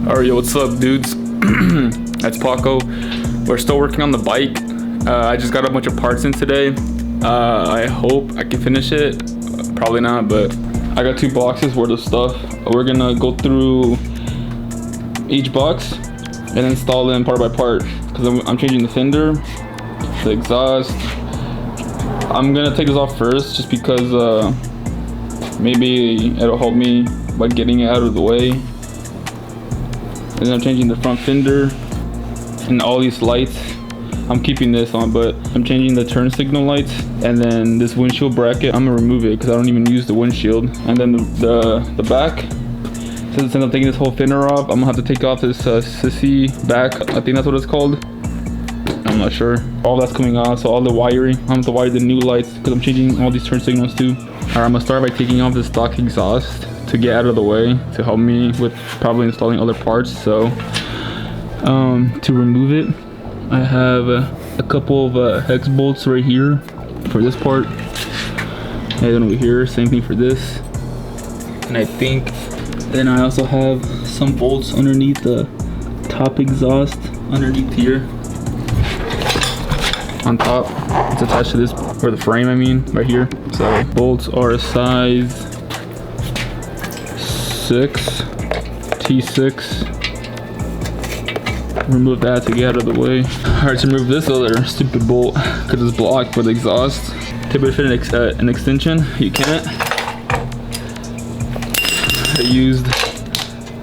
Alright, yo, what's up, dudes? That's Paco. We're still working on the bike. I just got a bunch of parts in today. I hope I can finish it. Probably not, but I got 2 boxes worth of stuff. We're gonna go through each box and install them part by part. Because I'm changing the fender, the exhaust. I'm gonna take this off first just because maybe it'll help me by getting it out of the way. And then I'm changing the front fender and all these lights. I'm keeping this on, but I'm changing the turn signal lights. And then this windshield bracket, I'm gonna remove it because I don't even use the windshield. And then the back, since I'm taking this whole fender off, I'm gonna have to take off this sissy back. I think that's what it's called. I'm not sure. All that's coming off, so all the wiring, I'm gonna have to wire the new lights because I'm changing all these turn signals too. Alright, I'm gonna start by taking off the stock exhaust to get out of the way to help me with probably installing other parts. So to remove it, I have a couple of hex bolts right here for this part, and then over here same thing for this. And I think then I also have some bolts underneath the top exhaust underneath here on top. It's attached to this, or the frame I mean, right here. So bolts are a size 6 T6. Remove that to get out of the way. Alright, to remove this other stupid bolt because it's blocked for the exhaust. Typically fit an extension, you can't. I used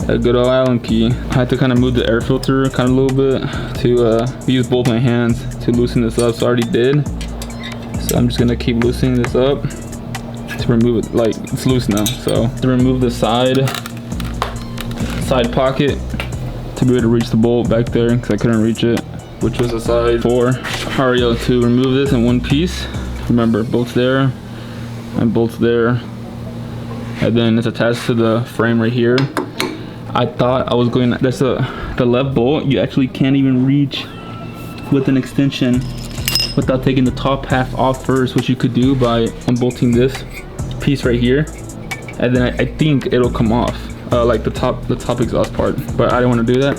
a good old Allen key. I had to kind of move the air filter kind of a little bit to use both my hands to loosen this up. So I already did. So I'm just gonna keep loosening this up to remove it. Like, it's loose now. So to remove the side pocket to be able to reach the bolt back there because I couldn't reach it, which was a size 4. Alright, yo, to remove this in one piece, remember bolts there and bolts there, and then it's attached to the frame right here. I thought I was going, that's the left bolt you actually can't even reach with an extension without taking the top half off first, which you could do by unbolting this piece right here, and then I think it'll come off, like the top exhaust part, but I didn't want to do that,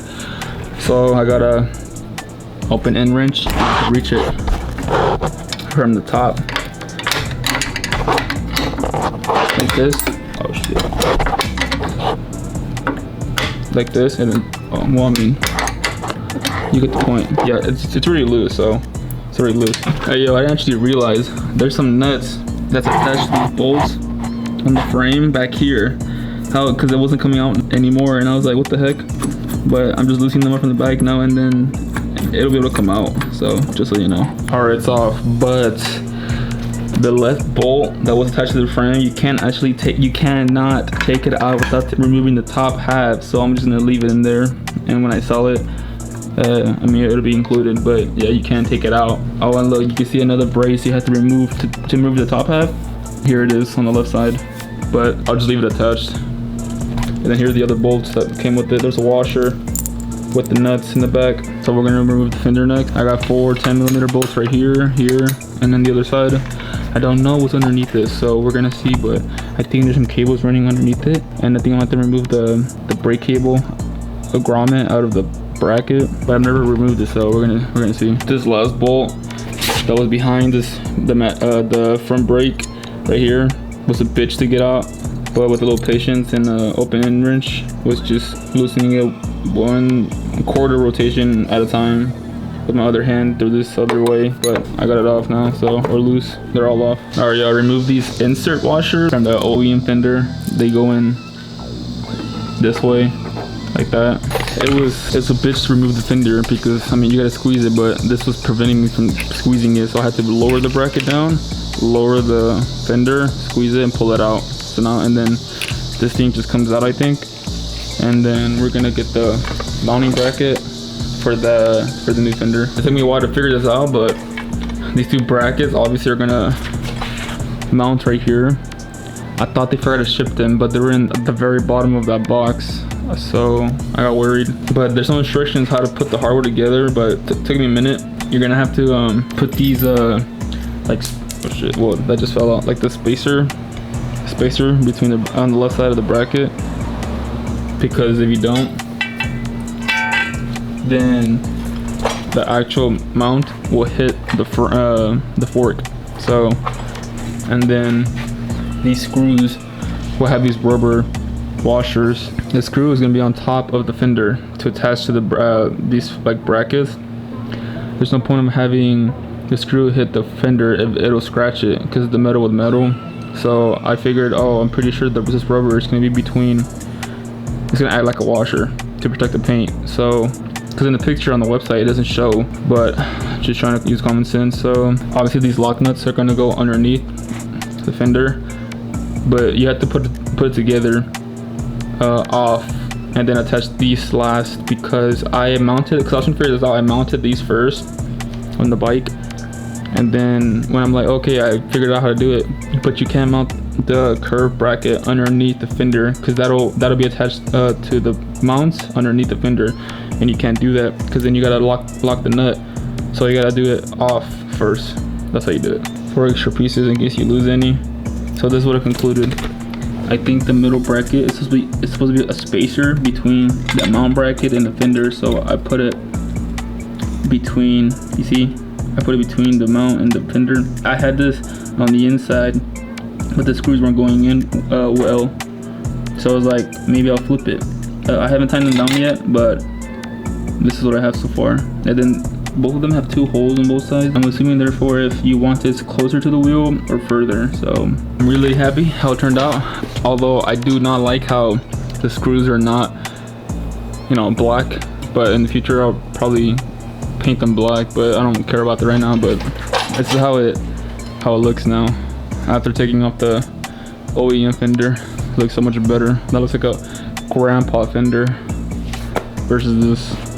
so I got a open end wrench to reach it from the top like this. Oh shit. Like this, and then well, I mean, you get the point. Yeah, it's really loose, so it's already loose. Hey yo, I actually realized there's some nuts that's attached to these bolts on the frame back here. How? Because it wasn't coming out anymore, and I was like, what the heck? But I'm just loosening them up from the back now, and then it'll be able to come out. So just so you know. Alright, it's off, but the left bolt that was attached to the frame, you cannot take it out without removing the top half. So I'm just gonna leave it in there, and when I sell it, I mean, it'll be included, but yeah, you can't take it out. Oh, and look, you can see another brace you have to remove to remove the top half. Here it is on the left side, but I'll just leave it attached. And then here are the other bolts that came with it. There's a washer with the nuts in the back. So we're gonna remove the fender neck. I got 4 10mm bolts right here, and then the other side. I don't know what's underneath this, so we're gonna see, but I think there's some cables running underneath it, and I think I'm gonna have to remove the brake cable, the grommet out of the bracket, but I've never removed it, so we're gonna see. This last bolt that was behind this, the front brake right here, was a bitch to get out, but with a little patience and an open end wrench, was just loosening it 1/4 rotation at a time with my other hand through this other way, but I got it off now, so, or loose. They're all off. Alright, y'all, remove these insert washers from the OEM fender. They go in this way, like that. It's a bitch to remove the fender because, I mean, you gotta squeeze it, but this was preventing me from squeezing it, so I had to lower the bracket down, lower the fender, squeeze it, and pull it out. So now, and then this thing just comes out, I think, and then we're gonna get the mounting bracket for the new fender. It took me a while to figure this out, but these 2 brackets obviously are gonna mount right here. I thought they forgot to ship them, but they were in the very bottom of that box, so I got worried. But there's some instructions how to put the hardware together, but it took me a minute. You're gonna have to put these like, oh shit, well, that just fell out, like the spacer between on the left side of the bracket, because if you don't, then the actual mount will hit the fork. So, and then these screws will have these rubber washers. The screw is going to be on top of the fender to attach to the these like brackets. There's no point in having the screw hit the fender if it'll scratch it because the metal with metal. So I figured, oh, I'm pretty sure that this rubber is going to be between, it's going to act like a washer to protect the paint. So because in the picture on the website it doesn't show, but just trying to use common sense. So obviously these lock nuts are going to go underneath the fender, but you have to put it together off and then attach these last, because I mounted, because I was trying to figure this out, I mounted these first on the bike, and then when I'm like, okay, I figured out how to do it, but you can't mount the curved bracket underneath the fender because that'll be attached to the mounts underneath the fender, and you can't do that because then you gotta lock the nut. So you gotta do it off first. That's how you do it. 4 extra pieces in case you lose any. So this is what I concluded. I think the middle bracket is supposed to be a spacer between the mount bracket and the fender. So I put it between, you see, I put it between the mount and the fender. I had this on the inside, but the screws weren't going in well. So I was like, maybe I'll flip it. I haven't tightened them down yet, but this is what I have so far. And then both of them have 2 holes on both sides. I'm assuming therefore if you want this closer to the wheel or further. So I'm really happy how it turned out. Although I do not like how the screws are not, you know, black. But in the future I'll probably paint them black, but I don't care about that right now. But this is how it looks now after taking off the OEM fender. It looks so much better. That looks like a grandpa fender versus this